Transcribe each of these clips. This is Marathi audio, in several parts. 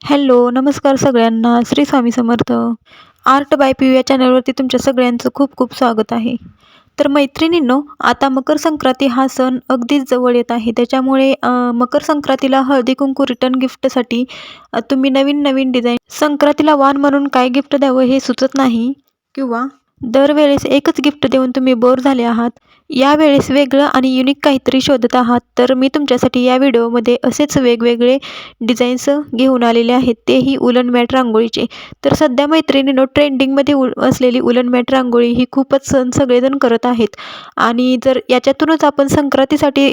हॅलो, नमस्कार सगळ्यांना. Shri Swami Samarth. Art bye PU या चॅनलवरती तुमच्या सगळ्यांचं खूप खूप स्वागत आहे. तर मैत्रिणींनो, आता मकर संक्रांती हा सण अगदीच जवळ येत आहे. त्याच्यामुळे मकर संक्रांतीला हळदी-कुंकू रिटर्न गिफ्टसाठी तुम्ही नवीन-नवीन डिझाईन संक्रांतीला वाण म्हणून काय गिफ्ट द्यावं हे सुचत नाही किंवा दरवेळेस एकच गिफ्ट देऊन तुम्ही बोर झाले आहात. यावेळेस वेगळं आणि युनिक काहीतरी शोधत आहात, तर मी तुमच्यासाठी या व्हिडिओमध्ये असेच वेगवेगळे डिझाईन्स घेऊन आलेले आहेत, तेही उलन मॅट रांगोळीचे. तर सध्या मैत्रिणींनो, ट्रेंडिंगमध्ये असलेली उलन मॅट रांगोळी ही खूपच सण सगळेजण करत आहेत आणि जर याच्यातूनच आपण संक्रांतीसाठी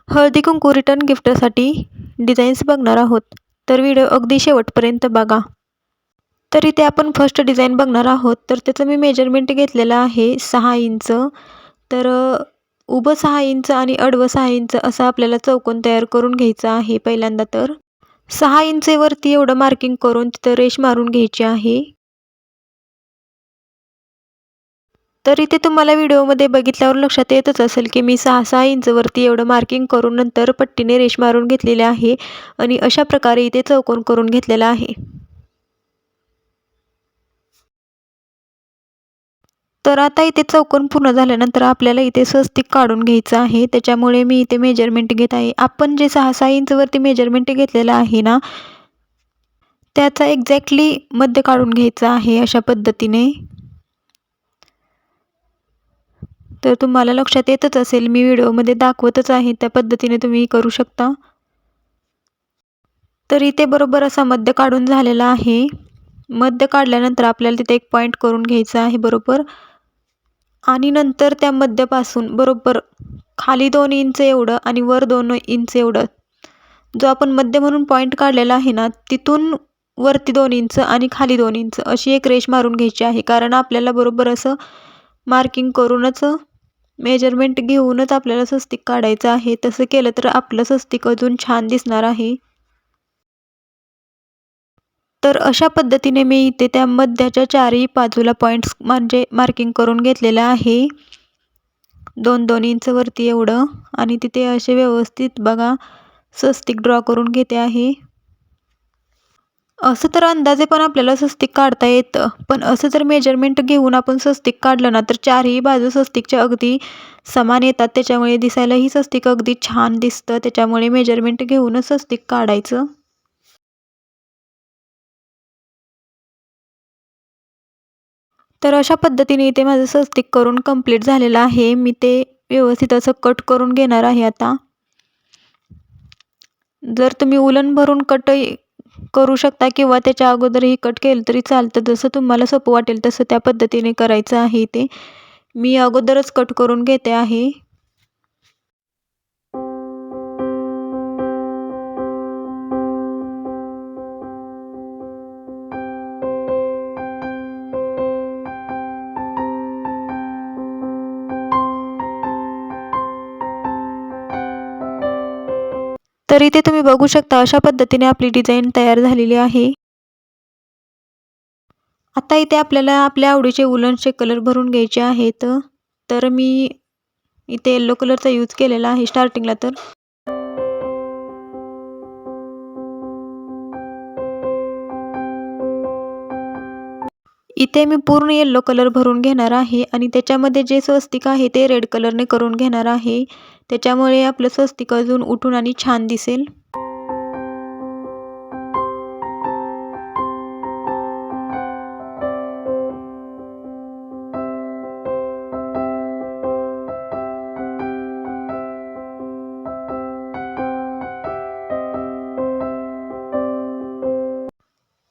हळदी-कुंकू रिटर्न गिफ्टसाठी डिझाईन्स बघणार आहोत. तर व्हिडिओ अगदी शेवटपर्यंत बघा. तर इथे आपण फर्स्ट डिझाईन बघणार आहोत. तर त्याचं मी मेजरमेंट घेतलेलं आहे 6 इंच. तर उभं 6 इंच आणि आडवं 6 इंच असा आपल्याला चौकोन तयार करून घ्यायचा आहे पहिल्यांदा. तर 6 इंचेवरती एवढं मार्किंग करून तिथं रेष मारून घ्यायची आहे. तर इथे तुम्हाला व्हिडिओमध्ये बघितल्यावर लक्षात येतच असेल की मी 6-6 इंचवरती एवढं मार्किंग करून नंतर पट्टीने रेष मारून घेतलेली आहे आणि अशा प्रकारे इथे चौकोन करून घेतलेला आहे. तर आता इथे चौकोन पूर्ण झाल्यानंतर आपल्याला इथे स्वस्तिक काढून घ्यायचं आहे. त्याच्यामुळे मी इथे मेजरमेंट घेत आहे. आपण जे 6-6 इंचवरती मेजरमेंट घेतलेलं आहे ना, त्याचा एक्झॅक्टली मध्य काढून घ्यायचा आहे अशा पद्धतीने. तर तुम्हाला लक्षात येतच असेल, मी व्हिडिओमध्ये दाखवतच आहे त्या पद्धतीने तुम्ही करू शकता. तर इथे बरोबर असा मध्य काढून झालेला आहे. मध्य काढल्यानंतर आपल्याला तिथे एक पॉईंट करून घ्यायचा आहे बरोबर आणि नंतर त्या मध्यापासून बरोबर खाली 2 इंच एवढं आणि वर 2 इंच एवढं जो आपण मध्य म्हणून पॉईंट काढलेला आहे ना, तिथून वरती 2 इंच आणि खाली 2 इंच अशी एक रेष मारून घ्यायची आहे. कारण आपल्याला बरोबर असं मार्किंग करूनच मेजरमेंट घेऊनच आपल्याला स्वस्तिक काढायचं आहे. तसं केलं तर आपलं स्वस्तिक अजून छान दिसणार आहे. तर अशा पद्धतीने मी इथे त्या मध्याच्या चारही बाजूला पॉईंट्स म्हणजे मार्किंग करून घेतलेलं आहे. 2-2 इंचवरती एवढं आणि तिथे असे व्यवस्थित बघा स्वस्तिक ड्रॉ करून घेते आहे. असं तर अंदाजे पण आपल्याला स्वस्तिक काढता येतं, पण असं जर मेजरमेंट घेऊन आपण स्वस्तिक काढलं ना, तर चारही बाजू स्वस्तिकच्या अगदी समान येतात. त्याच्यामुळे दिसायलाही स्वस्तिक अगदी छान दिसतं. त्याच्यामुळे मेजरमेंट घेऊनच स्वस्तिक काढायचं. तर अशा पद्धतीने इथे माझं स्वस्तिक करून कंप्लीट झालेलं आहे. मी ते व्यवस्थित असं कट करून घेणार आहे आता. जर तुम्ही उलन भरून कटही करू शकता किंवा त्याच्या अगोदरही कट केलं तरी चालतं. जसं तुम्हाला सोपं वाटेल तसं त्या पद्धतीने करायचं आहे इथे. मी अगोदरच कट करून घेते आहे. तर इथे तुम्ही बघू शकता अशा पद्धतीने आपली डिझाईन तयार झालेली आहे. आता इथे आपल्याला आपल्या आवडीचे उलनचे कलर भरून घ्यायचे आहेत. तर मी इथे येलो कलरचा यूज केलेला आहे स्टार्टिंगला. तर इथे मी पूर्ण येलो कलर भरून घेणार आहे आणि त्याच्यामध्ये जे स्वस्तिक आहे ते रेड कलरने करून घेणार आहे. त्याच्यामुळे आपलं स्वस्तिक अजून उठून आणि छान दिसेल.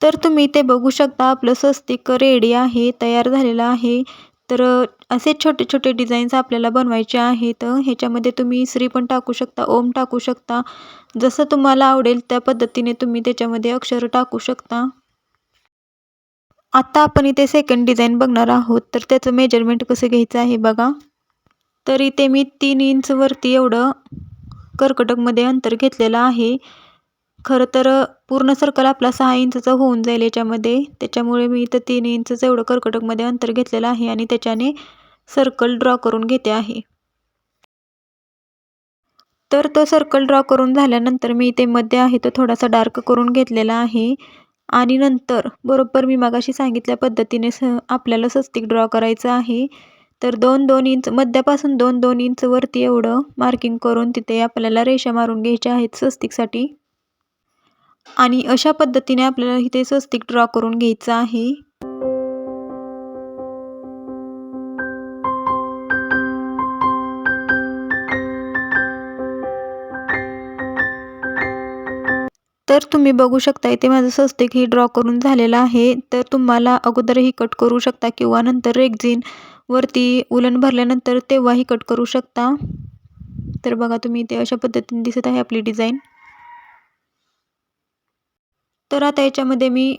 तर तुम्ही ते बघू शकता आपलं स्वस्तिक रेडी आहे, तयार झालेलं आहे. तर असे छोटे-छोटे डिझाईन्स आपल्याला बनवायचे आहेत. ह्याच्यामध्ये तुम्ही श्री पण टाकू शकता, ओम टाकू शकता. जसं तुम्हाला आवडेल त्या पद्धतीने तुम्ही त्याच्यामध्ये अक्षर टाकू शकता. आता आपण इथे सेकंड डिझाईन बघणार आहोत. तर त्याचं मेजरमेंट कसं घ्यायचं आहे बघा. तर इथे मी 3 इंचवरती एवढं कर्कटकमध्ये अंतर घेतलेलं आहे. खरं तर पूर्ण सर्कल आपला 6 इंचचा होऊन जाईल याच्यामध्ये. त्याच्यामुळे मी इथं 3 इंचचं एवढं कर्कटकमध्ये अंतर घेतलेलं आहे आणि त्याच्याने सर्कल ड्रॉ करून घेते आहे. तर तो सर्कल ड्रॉ करून झाल्यानंतर मी इथे मध्ये आहे तो थोडासा डार्क करून घेतलेला आहे आणि नंतर बरोबर मी मगाशी सांगितल्या पद्धतीने आपल्याला स्वस्तिक ड्रॉ करायचं आहे. तर 2-2 इंच मध्यापासून 2-2 इंच वरती एवढं मार्किंग करून तिथे आपल्याला रेषा मारून घ्यायच्या आहेत स्वस्तिकसाठी. आणि अशा पद्धतीने आपल्याला इथे स्वस्तिक ड्रॉ करून घ्यायचं आहे. तर तुम्ही बघू शकता इथे माझं स्वस्तिक ही ड्रॉ करून झालेलं आहे. तर तुम्हाला अगोदरही कट करू शकता किंवा नंतर रेक्झिन वरती उलन भरल्यानंतर तेव्हाही कट करू शकता. तर बघा तुम्ही इथे अशा पद्धतीने दिसत आहे आपली डिझाईन. तर आता याच्यामध्ये मी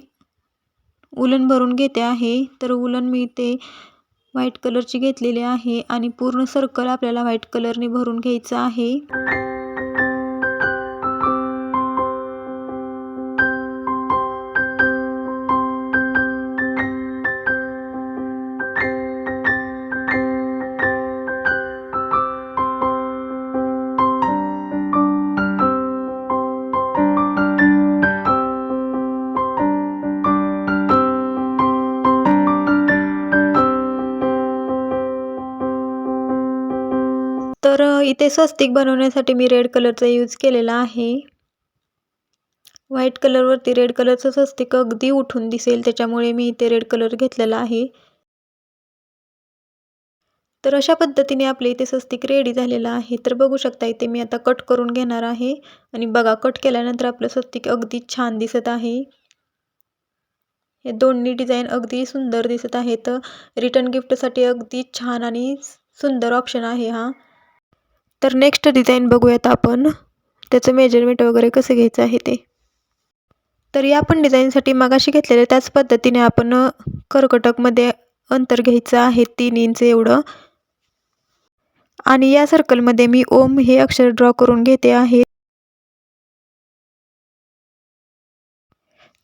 उलन भरून घेते आहे. तर उलन मी इथे व्हाईट कलरची घेतलेली आहे आणि पूर्ण सर्कल आपल्याला व्हाईट कलरने भरून घ्यायचं आहे. तर इथे स्वस्तिक बनवण्यासाठी मी रेड कलरचा यूज केलेला आहे. व्हाईट कलरवरती रेड कलरचं स्वस्तिक अगदी उठून दिसेल, त्याच्यामुळे मी इथे रेड कलर घेतलेला आहे. तर अशा पद्धतीने आपले इथे स्वस्तिक रेडी झालेलं आहे. तर बघू शकता इथे मी आता कट करून घेणार आहे आणि बघा कट केल्यानंतर आपलं स्वस्तिक अगदी छान दिसत आहे. हे दोन्ही डिझाईन अगदी सुंदर दिसत आहेत. रिटर्न गिफ्टसाठी अगदी छान आणि सुंदर ऑप्शन आहे हा. तर नेक्स्ट डिझाईन बघूयात आपण. त्याचं मेजरमेंट वगैरे कसं घ्यायचं आहे ते. तर या पण डिझाईनसाठी मगाशी घेतलेल्या त्याच पद्धतीने आपण कर्कटकमध्ये अंतर घ्यायचं आहे 3 इंच एवढं. आणि या सर्कलमध्ये मी ओम हे अक्षर ड्रॉ करून घेते आहे.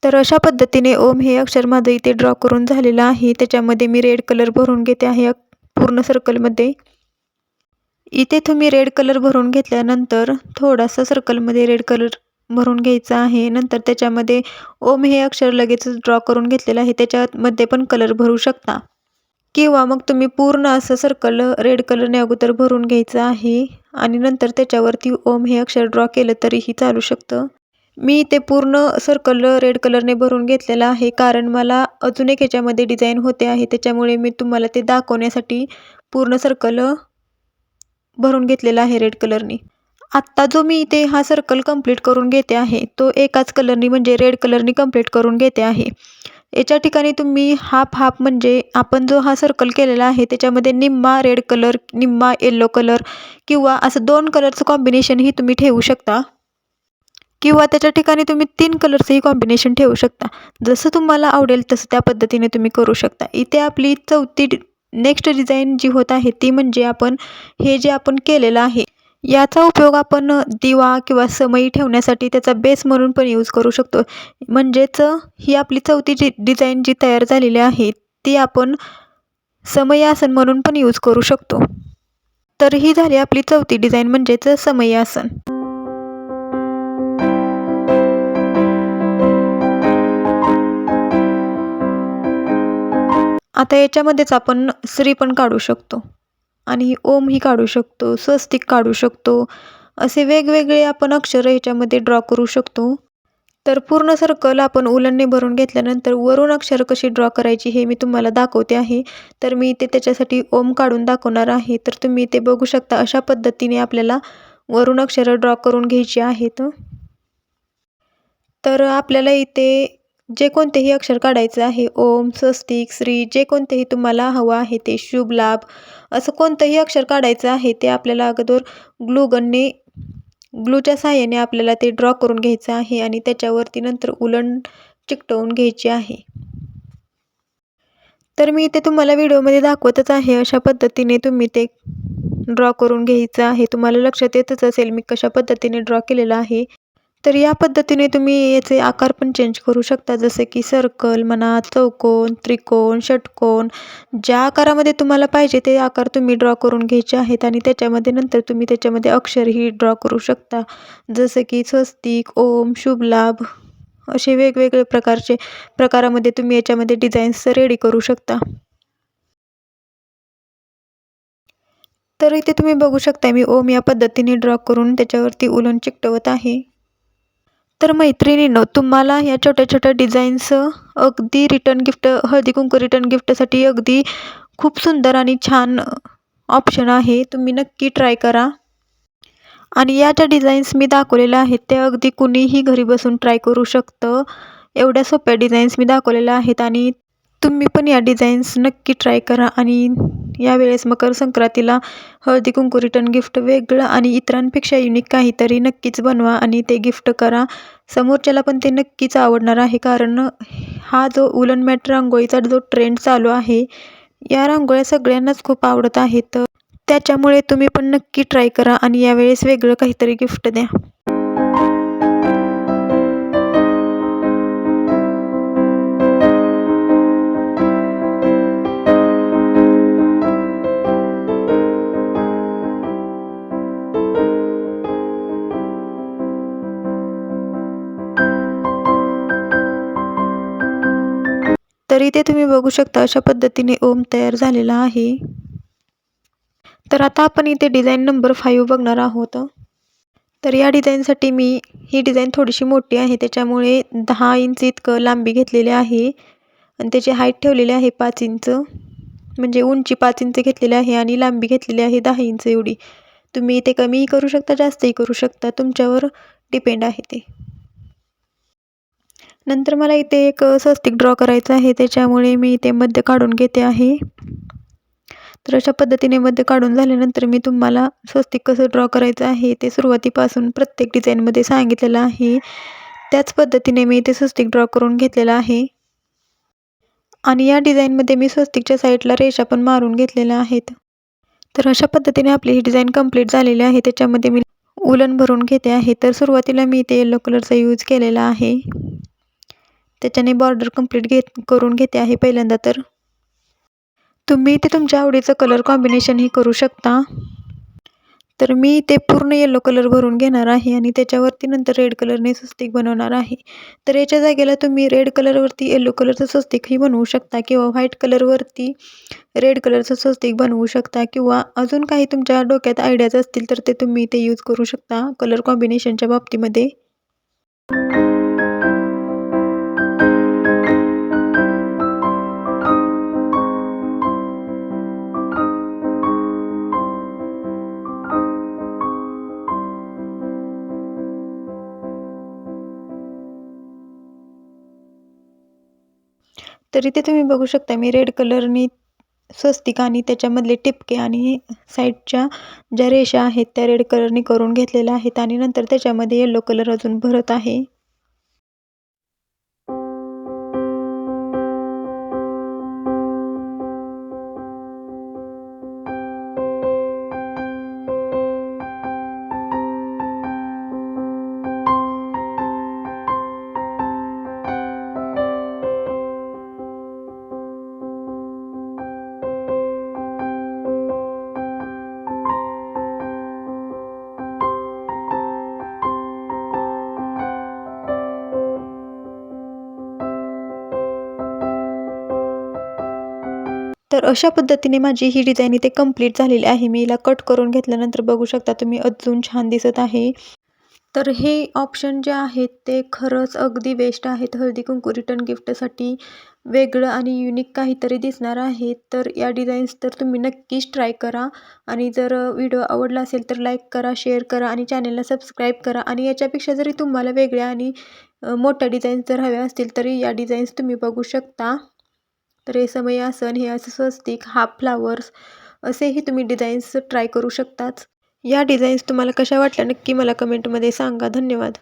तर अशा पद्धतीने ओम हे अक्षर माझं इथे ड्रॉ करून झालेलं आहे. त्याच्यामध्ये मी रेड कलर भरून घेते आहे पूर्ण सर्कलमध्ये. इथे तुम्ही रेड कलर भरून घेतल्यानंतर थोडासा सर्कलमध्ये रेड कलर भरून घ्यायचा आहे. नंतर त्याच्यामध्ये ओम हे अक्षर लगेचच ड्रॉ करून घेतलेलं आहे. त्याच्यामध्ये पण कलर भरू शकता किंवा मग तुम्ही पूर्ण असं सर्कल रेड कलरने अगोदर भरून घ्यायचं आहे आणि नंतर त्याच्यावरती ओम हे अक्षर ड्रॉ केलं तरीही चालू शकतं. मी ते पूर्ण सर्कल रेड कलरने भरून घेतलेलं आहे, कारण मला अजून एक ह्याच्यामध्ये डिझाईन होते आहे, त्याच्यामुळे मी तुम्हाला ते दाखवण्यासाठी पूर्ण सर्कल भरून घेतलेला आहे रेड कलरनी. आत्ता जो मी इथे हा सर्कल कंप्लीट करून घेते आहे तो एकाच कलरनी म्हणजे रेड कलरनी कंप्लीट करून घेते आहे. याच्या ठिकाणी तुम्ही हाफ हाफ म्हणजे आपण जो हा सर्कल केलेला आहे त्याच्यामध्ये निम्मा रेड कलर निम्मा येलो कलर किंवा असं 2 कलरचं कॉम्बिनेशनही तुम्ही ठेवू शकता किंवा त्याच्या ठिकाणी तुम्ही 3 कलरचंही कॉम्बिनेशन ठेवू शकता. जसं तुम्हाला आवडेल तसं त्या पद्धतीने तुम्ही करू शकता. इथे आपली चौथी नेक्स्ट डिझाईन जी होत आहे ती म्हणजे आपण हे जे आपण केलेलं आहे याचा उपयोग आपण दिवा किंवा समई ठेवण्यासाठी त्याचा बेस म्हणून पण यूज करू शकतो. म्हणजेच ही आपली चौथी डिझाईन जी तयार झालेली आहे ती आपण समई आसन म्हणून पण यूज करू शकतो. तर ही झाली आपली चौथी डिझाईन म्हणजेच समई आसन. आता याच्यामध्येच आपण श्री पण काढू शकतो आणि ओमही काढू शकतो, स्वस्तिक काढू शकतो. असे वेगवेगळे आपण अक्षर ह्याच्यामध्ये ड्रॉ करू शकतो. तर पूर्ण सर्कल आपण उलनने भरून घेतल्यानंतर वरून अक्षर कशी ड्रॉ करायची हे मी तुम्हाला दाखवते आहे. तर मी इथे त्याच्यासाठी ओम काढून दाखवणार आहे. तर तुम्ही इथे बघू शकता अशा पद्धतीने आपल्याला वरून अक्षर ड्रॉ करून घ्यायची आहेत. तर आपल्याला इथे जे कोणतेही अक्षर काढायचं आहे ओम, स्वस्तिक, श्री जे कोणतेही तुम्हाला हवं आहे ते शुभ लाभ असं कोणतंही अक्षर काढायचं आहे ते आपल्याला अगोदर ग्लूच्या सहाय्याने आपल्याला ते ड्रॉ करून घ्यायचं आहे आणि त्याच्यावरती नंतर उलण चिकटवून घ्यायची आहे. तर मी इथे तुम्हाला व्हिडिओमध्ये दाखवतच आहे अशा पद्धतीने तुम्ही ते ड्रॉ करून घ्यायचं आहे. तुम्हाला लक्षात येतच असेल मी कशा पद्धतीने ड्रॉ केलेलं आहे. तर या पद्धतीने तुम्ही याचे आकार पण चेंज करू शकता, जसे की सर्कल म्हणा, चौकोन, त्रिकोण, षटकोन ज्या आकारामध्ये तुम्हाला पाहिजे ते आकार तुम्ही ड्रॉ करून घ्यायचे आहेत आणि त्याच्यामध्ये नंतर तुम्ही त्याच्यामध्ये अक्षरही ड्रॉ करू शकता, जसे की स्वस्तिक, ओम, शुभ लाभ असे वेगवेगळे प्रकारामध्ये तुम्ही याच्यामध्ये डिझाईन्स रेडी करू शकता. तर इथे तुम्ही बघू शकता मी ओम या पद्धतीने ड्रॉ करून त्याच्यावरती उलन चिकटवत आहे. तर मैत्रिणींनो, तुम्हाला ह्या छोट्या-छोट्या डिझाईन्स अगदी रिटर्न गिफ्ट, हळदी-कुंकू रिटर्न गिफ्टसाठी अगदी खूप सुंदर आणि छान ऑप्शन आहे. तुम्ही नक्की ट्राय करा. आणि या ज्या डिझाईन्स मी दाखवलेल्या आहेत त्या अगदी कुणीही घरी बसून ट्राय करू शकतं. एवढ्या सोप्या डिझाईन्स मी दाखवलेल्या आहेत आणि तुम्ही पण या डिझाईन्स नक्की ट्राय करा. आणि यावेळेस मकर संक्रांतीला हळदी-कुंकू रिटर्न गिफ्ट वेगळं आणि इतरांपेक्षा युनिक काहीतरी नक्कीच बनवा आणि ते गिफ्ट करा. समोरच्याला पण ते नक्कीच आवडणार आहे, कारण हा जो उलन मॅट रांगोळीचा जो ट्रेंड चालू आहे, या रांगोळ्या सगळ्यांनाच खूप आवडत आहेत. त्याच्यामुळे तुम्ही पण नक्की ट्राय करा आणि यावेळेस वेगळं काहीतरी गिफ्ट द्या. तर इथे तुम्ही बघू शकता अशा पद्धतीने ओम तयार झालेला आहे. तर आता आपण इथे डिझाईन नंबर 5 बघणार आहोत. तर या डिझाईनसाठी मी ही डिझाईन थोडीशी मोठी आहे, त्याच्यामुळे 10 इंच इतकं लांबी घेतलेली आहे आणि त्याची हाईट ठेवलेली आहे 5 इंच. म्हणजे उंची 5 इंच घेतलेली आहे आणि लांबी घेतलेली आहे 10 इंच एवढी. तुम्ही इथे कमीही करू शकता, जास्तही करू शकता, तुमच्यावर डिपेंड आहे ते. नंतर मला इथे एक स्वस्तिक ड्रॉ करायचं आहे, त्याच्यामुळे मी इथे मध्य काढून घेते आहे. तर अशा पद्धतीने मध्य काढून झाल्यानंतर मी तुम्हाला स्वस्तिक कसं ड्रॉ करायचं आहे ते सुरुवातीपासून प्रत्येक डिझाईनमध्ये सांगितलेलं आहे. त्याच पद्धतीने मी इथे स्वस्तिक ड्रॉ करून घेतलेला आहे. आणि या डिझाईनमध्ये मी स्वस्तिकच्या साईडला रेषा पण मारून घेतलेल्या आहेत. तर अशा पद्धतीने आपली ही डिझाईन कंप्लीट झालेली आहे. त्याच्यामध्ये मी उलन भरून घेते आहे. तर सुरुवातीला मी इथे येलो कलरचा यूज केलेला आहे. त्याच्याने बॉर्डर कंप्लीट करून घेते आहे पहिल्यांदा. तर तुम्ही इथे तुमच्या आवडीचं कलर कॉम्बिनेशनही करू शकता. तर मी इथे पूर्ण येलो कलर भरून घेणार आहे आणि त्याच्यावरती नंतर रेड कलरने स्वस्तिक बनवणार आहे. तर याच्या जागेला तुम्ही रेड कलरवरती येलो कलरचं स्वस्तिकही बनवू शकता किंवा व्हाईट कलरवरती रेड कलरचं स्वस्तिक बनवू शकता किंवा अजून काही तुमच्या डोक्यात आयडियाज असतील तर ते तुम्ही इथे यूज करू शकता कलर कॉम्बिनेशनच्या बाबतीमध्ये. तर इथे तुम्ही बघू शकता मी रेड कलरनी स्वस्तिक आणि त्याच्यामधले टिपके आणि साईडच्या ज्या रेषा आहेत त्या रेड कलरनी करून घेतलेल्या आहेत आणि नंतर त्याच्यामध्ये येलो कलर अजून भरत आहे. तर अशा पद्धतीने माझी ही डिझाईन इथे कंप्लीट झालेली आहे. मी हिला कट करून घेतल्यानंतर बघू शकता तुम्ही अजून छान दिसत आहे. तर हे ऑप्शन जे आहेत ते खरंच अगदी बेस्ट आहेत हळदी-कुंकू रिटर्न गिफ्टसाठी. वेगळं आणि युनिक काहीतरी दिसणार आहे. तर या डिझाईन्स तर तुम्ही नक्कीच ट्राय करा आणि जर व्हिडिओ आवडला असेल तर लाईक करा, शेअर करा आणि चॅनलला सबस्क्राईब करा. आणि याच्यापेक्षा जरी तुम्हाला वेगळ्या आणि मोठ्या डिझाईन्स जर हव्या असतील तरी या डिझाईन्स तुम्ही बघू शकता. तर हे समय आसन, हे असं स्वस्तिक, हाफ फ्लावर्स असेही तुम्ही डिझाईन्स ट्राय करू शकतात. या डिझाईन्स तुम्हाला कशा वाटल्या नक्की मला कमेंटमध्ये सांगा. धन्यवाद.